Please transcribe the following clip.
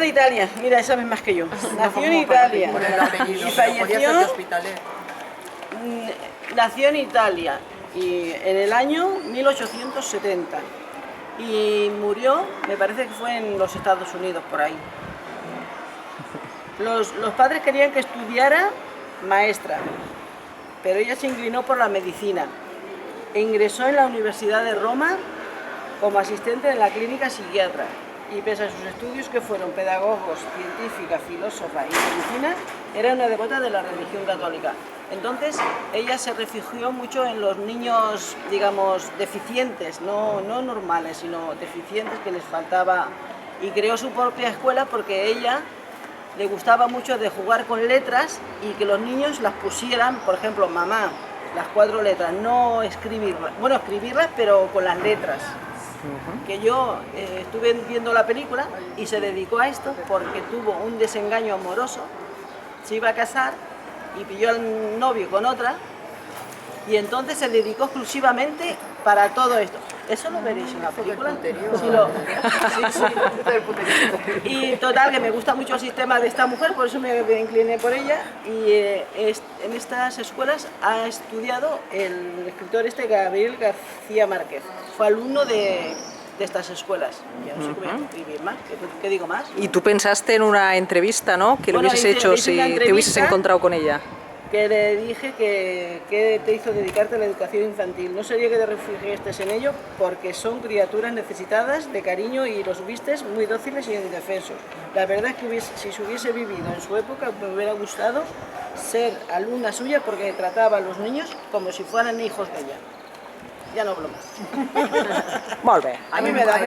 Italia, mira, sabes más que yo. Nació en Italia Por el apellido, y pero podía ser de falleció. Hospitalet. Nació en Italia y en el año 1870 y murió, me parece que fue en los Estados Unidos, por ahí. Los padres querían que estudiara maestra, pero ella se inclinó por la medicina e ingresó en la Universidad de Roma como asistente en la clínica psiquiatra. Y pese a sus estudios, que fueron pedagogos, científica, filósofa y medicina, era una devota de la religión católica. Entonces, ella se refugió mucho en los niños, digamos, deficientes, no normales, sino deficientes, que les faltaba, y creó su propia escuela porque ella le gustaba mucho de jugar con letras y que los niños las pusieran, por ejemplo, mamá, las 4 letras, no escribirlas, bueno, escribirlas, pero con las letras. Que yo estuve viendo la película y se dedicó a esto porque tuvo un desengaño amoroso, se iba a casar y pilló al novio con otra y entonces se dedicó exclusivamente para todo esto. Eso lo veréis en la película. Sí. Y total, que me gusta mucho el sistema de esta mujer, por eso me incliné por ella. Y en estas escuelas ha estudiado el escritor Gabriel García Márquez. Fue alumno de estas escuelas. Ya no sé qué voy a escribir más, ¿qué digo más? Y tú pensaste en una entrevista, ¿no? Que lo Bueno, hubieses hecho hice si una te hubieses entrevista encontrado con ella. Que le dije que te hizo dedicarte a la educación infantil. No sería que te refugiaste en ello porque son criaturas necesitadas de cariño y los vistes muy dóciles y indefensos. La verdad es que si se hubiese vivido en su época me hubiera gustado ser alumna suya porque trataba a los niños como si fueran hijos de ella. Ya no hablo más. Molt bé. A mí me da